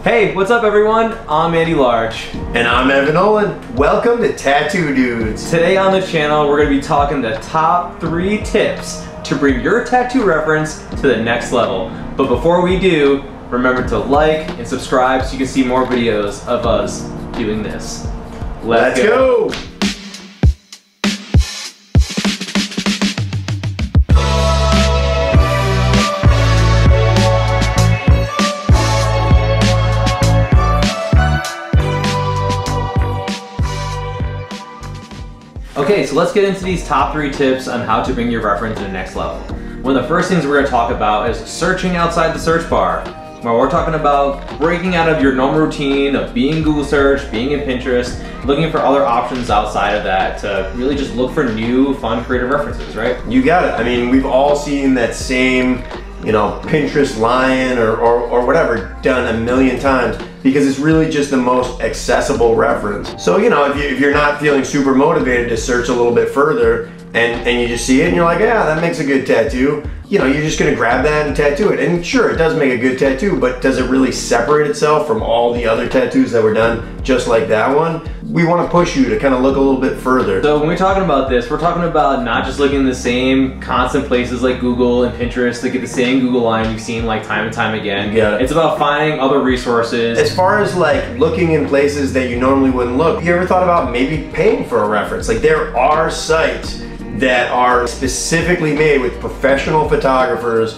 Hey, what's up everyone? I'm Andy Large. And I'm Olin. Welcome to Tattoo Dudes. Today on the channel, we're going to be talking the top 3 tips to bring your tattoo reference to the next level. But before we do, remember to like and subscribe so you can see more videos of us doing this. Let's go. Okay, so let's get into these top 3 tips on how to bring your reference to the next level. One of the first things we're going to talk about is searching outside the search bar. Where we're talking about breaking out of your normal routine of being in Google search, being in Pinterest, looking for other options outside of that to really just look for new, fun, creative references, right? You got it. I mean, we've all seen that same, Pinterest lion or whatever done a million times because it's really just the most accessible reference. So, if you're not feeling super motivated to search a little bit further and you just see it and you're like, yeah, that makes a good tattoo, you're just gonna grab that and tattoo it. And sure, it does make a good tattoo, but does it really separate itself from all the other tattoos that were done just like that one? We wanna push you to kind of look a little bit further. So when we're talking about this, we're talking about not just looking in the same constant places like Google and Pinterest to get the same Google line you've seen like time and time again. Yeah. It's about finding other resources. As far as like looking in places that you normally wouldn't look, you ever thought about maybe paying for a reference? Like there are sites that are specifically made with professional photographers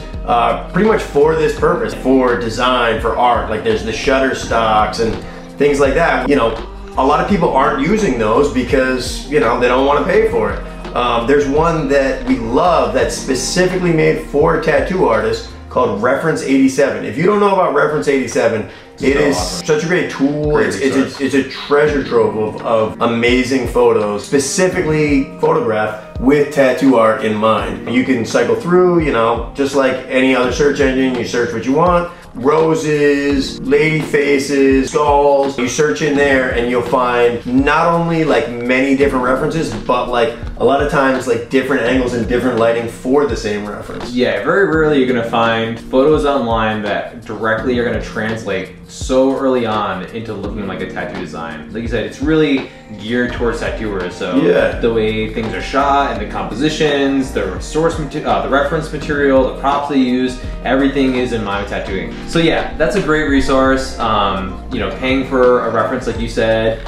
pretty much for this purpose, for design, for art. Like there's the Shutterstocks and things like that. A lot of people aren't using those because they don't want to pay for it. There's one that we love that's specifically made for tattoo artists called Reference 87. If you don't know about Reference 87, it is such a great tool. It's a treasure trove of amazing photos, specifically photographed with tattoo art in mind. You can cycle through, just like any other search engine, you search what you want. Roses, lady faces, skulls. You search in there and you'll find not only like many different references, but like a lot of times like different angles and different lighting for the same reference. Yeah, very rarely you're gonna find photos online that directly are gonna translate so early on into looking like a tattoo design. Like you said, it's really geared towards tattooers. So yeah, the way things are shot and the compositions, the source material, the reference material, the props they use, everything is in mind with tattooing. So yeah, that's a great resource. Paying for a reference like you said,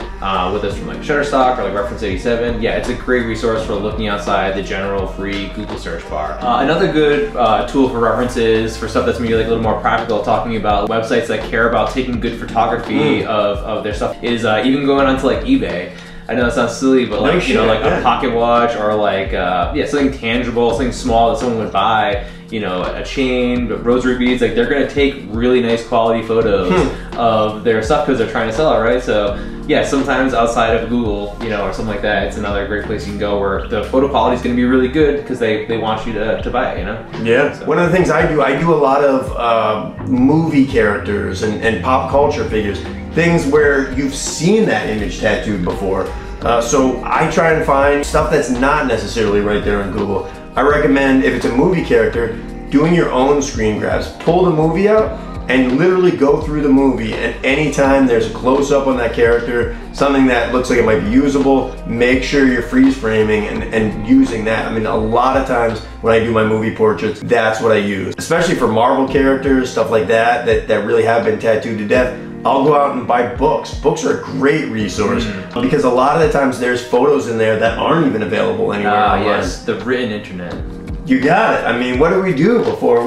with us from like Shutterstock or like Reference 87, yeah, it's a great resource for looking outside the general free Google search bar. Another good tool for references, for stuff that's maybe like a little more practical, talking about websites that care about taking good photography of their stuff, is even going onto like eBay. I know that sounds silly, but like, like a pocket watch or like, something tangible, something small that someone would buy, a chain, rosary beads, like they're gonna take really nice quality photos of their stuff because they're trying to sell it, right? So yeah, sometimes outside of Google, or something like that, it's another great place you can go where the photo quality is gonna be really good because they want you to buy it, Yeah. So. One of the things I do a lot of movie characters and pop culture figures, things where you've seen that image tattooed before. So I try and find stuff that's not necessarily right there on Google. I recommend, if it's a movie character, doing your own screen grabs. Pull the movie out and literally go through the movie, and anytime there's a close-up on that character, something that looks like it might be usable, make sure you're freeze framing and using that. I mean, a lot of times when I do my movie portraits, that's what I use. Especially for Marvel characters, stuff like that really have been tattooed to death. I'll go out and buy books. Books are a great resource because a lot of the times there's photos in there that aren't even available anywhere online. Yes, the written internet. You got it. I mean, what did we do before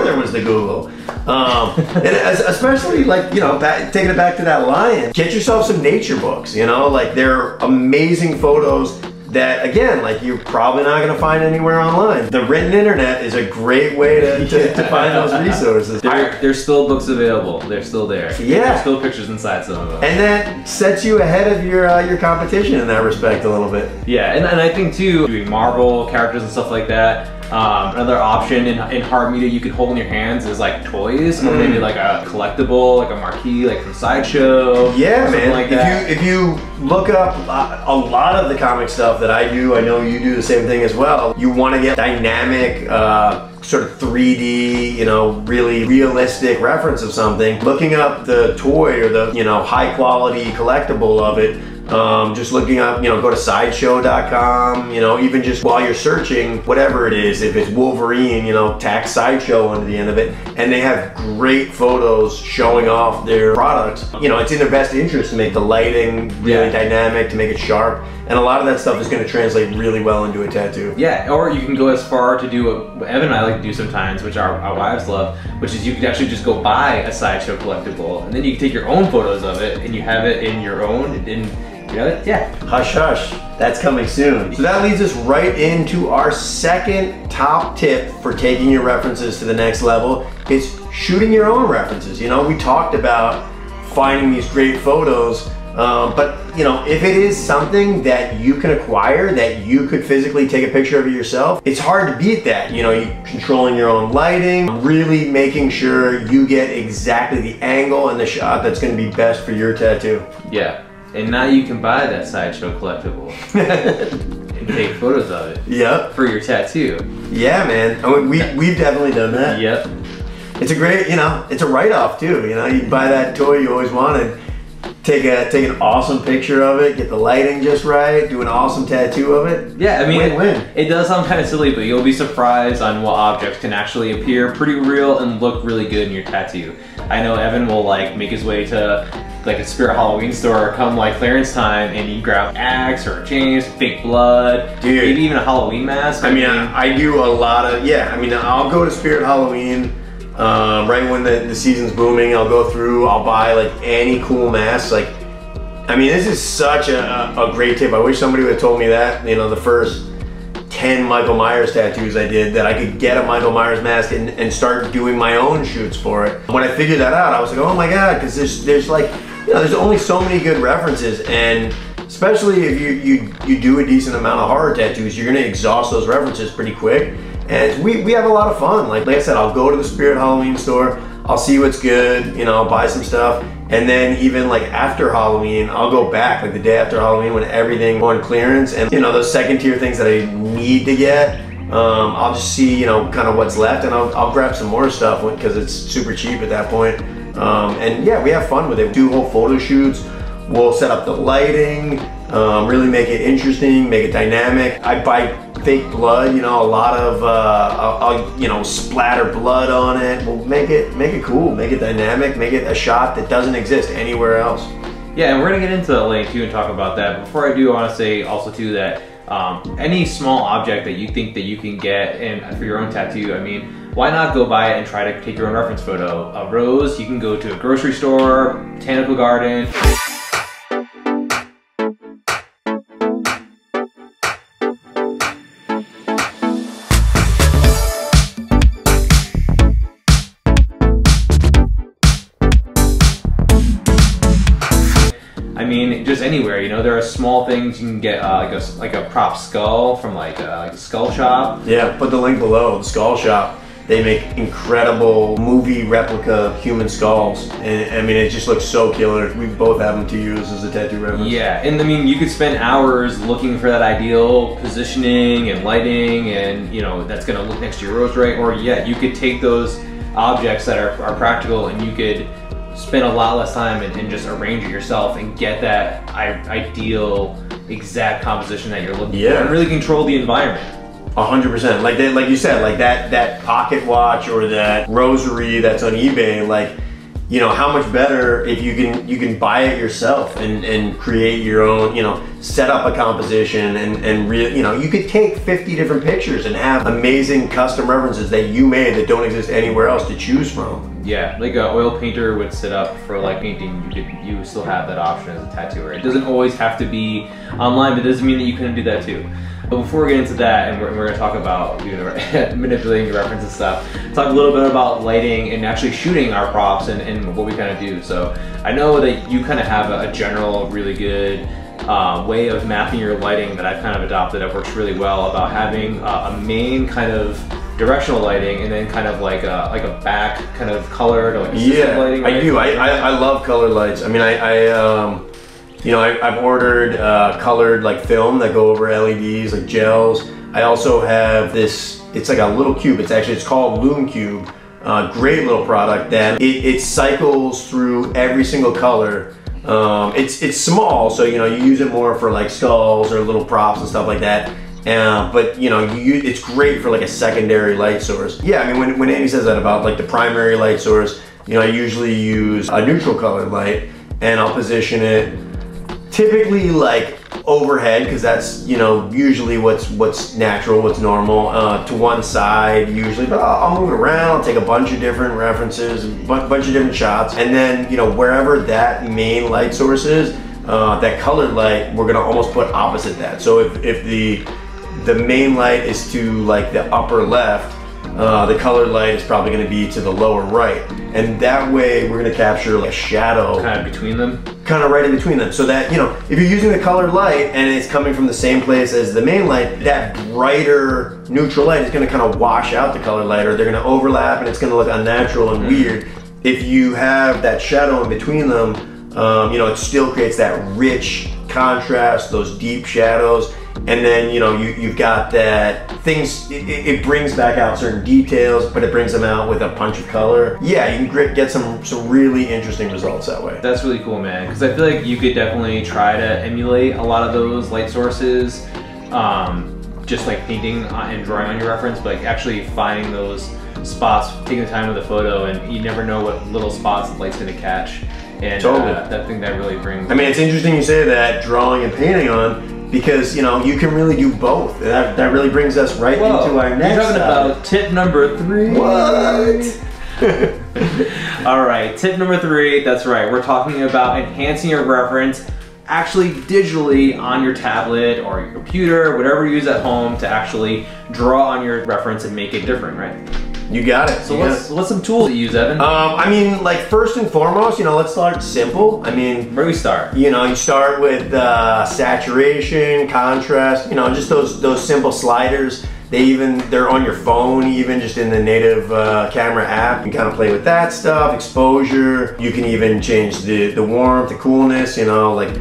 there was the Google? And especially like, taking it back to that lion, get yourself some nature books, like they're amazing photos that, again, like you're probably not going to find anywhere online. The written internet is a great way to find those resources. There's still books available. They're still there. Yeah. There's still pictures inside some of them. And that sets you ahead of your competition in that respect a little bit. Yeah, and I think too, doing Marvel characters and stuff like that, Another option in hard media you can hold in your hands is like toys, or maybe like a collectible, like a marquee, like from Sideshow. Yeah, man. Like that. If you look up a lot of the comic stuff that I do, I know you do the same thing as well. You want to get dynamic, sort of 3D, you know, really realistic reference of something. Looking up the toy or the, you know, high quality collectible of it. Just looking up, you know, go to sideshow.com, you know, even just while you're searching, whatever it is, if it's Wolverine, you know, tack Sideshow under the end of it, and they have great photos showing off their products. You know, it's in their best interest to make the lighting really dynamic, to make it sharp, and a lot of that stuff is going to translate really well into a tattoo. Yeah, or you can go as far to do what Evan and I like to do sometimes, which our wives love, which is you could actually just go buy a Sideshow collectible, and then you can take your own photos of it, and you have it in your own, yeah. Hush, hush. That's coming soon. So that leads us right into our second top tip for taking your references to the next level. It's shooting your own references. You know, we talked about finding these great photos, but you know, if it is something that you can acquire, that you could physically take a picture of it yourself, it's hard to beat that. You know, you controlling your own lighting, really making sure you get exactly the angle and the shot that's going to be best for your tattoo. Yeah. And now you can buy that Sideshow collectible and take photos of it. Yep. For your tattoo. Yeah, man. I mean, we've definitely done that. Yep. It's a great, you know, it's a write-off too. You know, you buy that toy you always wanted, take an awesome picture of it, get the lighting just right, do an awesome tattoo of it. Yeah, I mean, win-win. It does sound kind of silly, but you'll be surprised on what objects can actually appear pretty real and look really good in your tattoo. I know Evan will like make his way to like a Spirit Halloween store come like clearance time, and you grab an axe or a chain, fake blood, dude, maybe even a Halloween mask. I mean, I do a lot of, I mean, I'll go to Spirit Halloween right when the season's booming. I'll go through, I'll buy like any cool masks. Like, I mean, this is such a great tip. I wish somebody would have told me that, you know, the first 10 Michael Myers tattoos I did, that I could get a Michael Myers mask and start doing my own shoots for it. When I figured that out, I was like, oh my God, because there's like, you know, there's only so many good references, and especially if you do a decent amount of horror tattoos, you're gonna exhaust those references pretty quick. And we have a lot of fun. Like I said, I'll go to the Spirit Halloween store, I'll see what's good, you know, I'll buy some stuff, and then even like after Halloween, I'll go back like the day after Halloween when everything on clearance, and you know, those second tier things that I need to get, I'll just see, you know, kind of what's left, and I'll grab some more stuff because it's super cheap at that point. And yeah, we have fun with it. We do whole photo shoots. We'll set up the lighting, really make it interesting, make it dynamic. I buy fake blood, you know, a lot of, I'll you know, splatter blood on it. We'll make it cool, make it dynamic, make it a shot that doesn't exist anywhere else. Yeah, and we're gonna get into the lighting too and talk about that. Before I do, I want to say also too that any small object that you think that you can get and for your own tattoo, I mean, why not go buy it and try to take your own reference photo? A rose, you can go to a grocery store, botanical garden. I mean, just anywhere, you know, there are small things you can get, like a prop skull from like a skull shop. Yeah, put the link below, the skull shop. They make incredible movie replica human skulls, and I mean, it just looks so killer. We both have them to use as a tattoo reference. Yeah, and I mean, you could spend hours looking for that ideal positioning and lighting, and you know, that's gonna look next to your rose, right? Or yeah, you could take those objects that are practical, and you could spend a lot less time and just arrange it yourself and get that ideal exact composition that you're looking for, and really control the environment. 100%. Like you said, like that pocket watch or that rosary that's on eBay, like, you know, how much better if you can buy it yourself and create your own, you know, set up a composition and you know, you could take 50 different pictures and have amazing custom references that you made that don't exist anywhere else to choose from. Yeah, like an oil painter would set up for like painting, you still have that option as a tattooer. It doesn't always have to be online, but it doesn't mean that you couldn't do that too. But before we get into that, and we're going to talk about manipulating the reference and stuff, talk a little bit about lighting and actually shooting our props and what we kind of do. So I know that you kind of have a general really good way of mapping your lighting that I've kind of adopted that works really well, about having a main kind of directional lighting and then kind of like a back kind of colored or like assisted lighting. Right? I do. I love colored lights. I mean, you know, I've ordered colored like film that go over LEDs, like gels. I also have this, it's like a little cube. It's called Lume Cube. Great little product that it cycles through every single color. It's small, so you know you use it more for like skulls or little props and stuff like that. But you know, it's great for like a secondary light source. Yeah, I mean when Andy says that about like the primary light source, you know, I usually use a neutral colored light and I'll position it typically like overhead, because that's, you know, usually what's natural, what's normal, to one side usually, but I'll move it around, I'll take a bunch of different references, a bunch of different shots, and then, you know, wherever that main light source is, that colored light, we're gonna almost put opposite that. So if the main light is to like the upper left, the colored light is probably going to be to the lower right, and that way we're going to capture like a shadow kind of between them, kind of right in between them, so that, you know, if you're using the colored light and it's coming from the same place as the main light, that brighter neutral light is going to kind of wash out the colored light, or they're going to overlap and it's going to look unnatural and weird. If you have that shadow in between them, you know, it still creates that rich contrast, those deep shadows. And then, you know, you've got that things, it brings back out certain details, but it brings them out with a punch of color. Yeah, you can get some really interesting results that way. That's really cool, man, because I feel like you could definitely try to emulate a lot of those light sources, just like painting and drawing on your reference, but like actually finding those spots, taking the time with the photo, and you never know what little spots the light's gonna catch. And totally. That thing that really brings. I mean, it's interesting you say that, drawing and painting on, because, you know, you can really do both. That really brings us right into our next. You're talking about tip number 3. What? All right, tip number 3. That's right. We're talking about enhancing your reference actually digitally on your tablet or your computer, whatever you use at home, to actually draw on your reference and make it different, right? You got it. So what's some tools that you use, Evan? I mean, like, first and foremost, you know, let's start simple. I mean, where do we start? You know, you start with saturation, contrast, you know, just those simple sliders. They're on your phone, even just in the native camera app. You can kind of play with that stuff, exposure. You can even change the warmth, the coolness, you know, like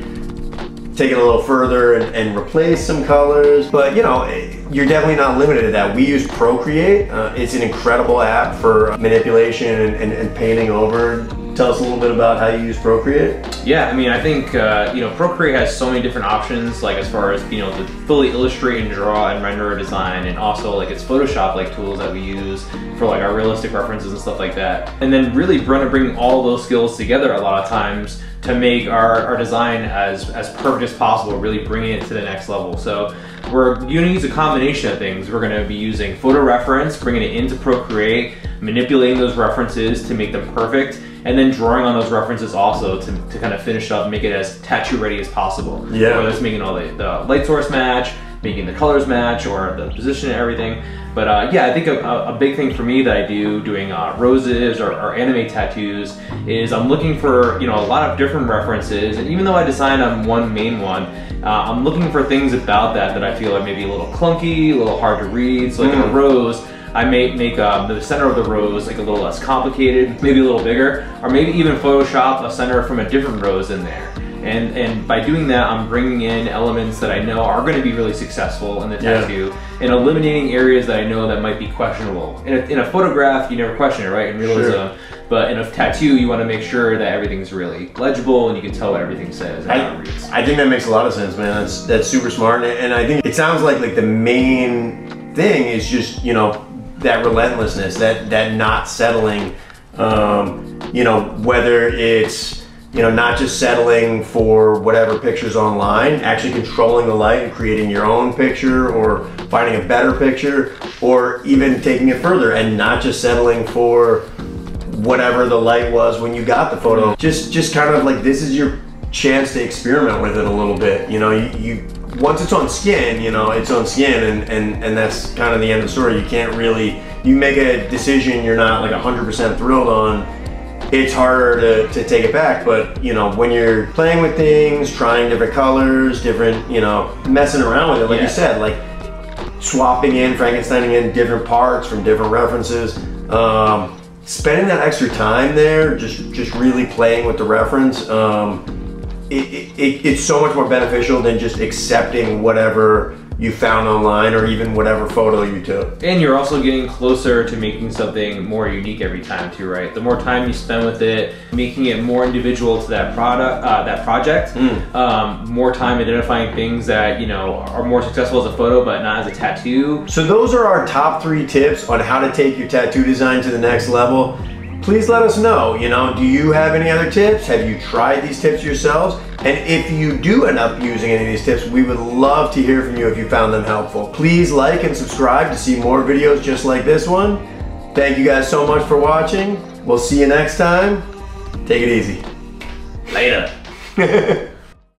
take it a little further and replace some colors. But, you know, you're definitely not limited to that. We use Procreate. It's an incredible app for manipulation and painting over. Tell us a little bit about how you use Procreate. Yeah, I mean, I think, you know, Procreate has so many different options, like as far as being able to fully illustrate and draw and render a design, and also like it's Photoshop-like tools that we use for like our realistic references and stuff like that. And then really bring all those skills together a lot of times to make our design as perfect as possible, really bringing it to the next level. So we're going to use a combination of things. We're going to be using photo reference, bringing it into Procreate, manipulating those references to make them perfect, and then drawing on those references also to kind of finish up and make it as tattoo ready as possible. Yeah. Whether it's making all the light source match, making the colors match, or the position and everything. But yeah, I think a big thing for me that I do doing roses or anime tattoos is I'm looking for, you know, a lot of different references, and even though I design on one main one, I'm looking for things about that I feel are maybe a little clunky, a little hard to read. So like in a rose, I may make the center of the rose like a little less complicated, maybe a little bigger, or maybe even Photoshop a center from a different rose in there. And by doing that, I'm bringing in elements that I know are going to be really successful in the tattoo, and eliminating areas that I know that might be questionable. In a photograph, you never question it, right? In realism. Sure. But in a tattoo, you want to make sure that everything's really legible and you can tell what everything says and how it reads. I think that makes a lot of sense, man. That's super smart, and I think it sounds like the main thing is just, you know, that relentlessness, that not settling. You know, whether it's, you know, not just settling for whatever picture's online, actually controlling the light and creating your own picture, or finding a better picture, or even taking it further and not just settling for whatever the light was when you got the photo. Just kind of like, this is your chance to experiment with it a little bit. You know, you once it's on skin, you know, it's on skin, and that's kind of the end of the story. You can't really, you make a decision you're not like 100% thrilled on, it's harder to take it back. But you know, when you're playing with things, trying different colors, different, you know, messing around with it, like you said, like swapping in, Frankensteining in different parts from different references, spending that extra time there, just really playing with the reference, it's so much more beneficial than just accepting whatever you found online or even whatever photo you took. And you're also getting closer to making something more unique every time too, right? The more time you spend with it, making it more individual to that product, that project, more time identifying things that, you know, are more successful as a photo but not as a tattoo. So those are our top 3 tips on how to take your tattoo design to the next level. Please let us know, you know, do you have any other tips? Have you tried these tips yourselves? And if you do end up using any of these tips, we would love to hear from you if you found them helpful. Please like and subscribe to see more videos just like this one. Thank you guys so much for watching. We'll see you next time. Take it easy. Later.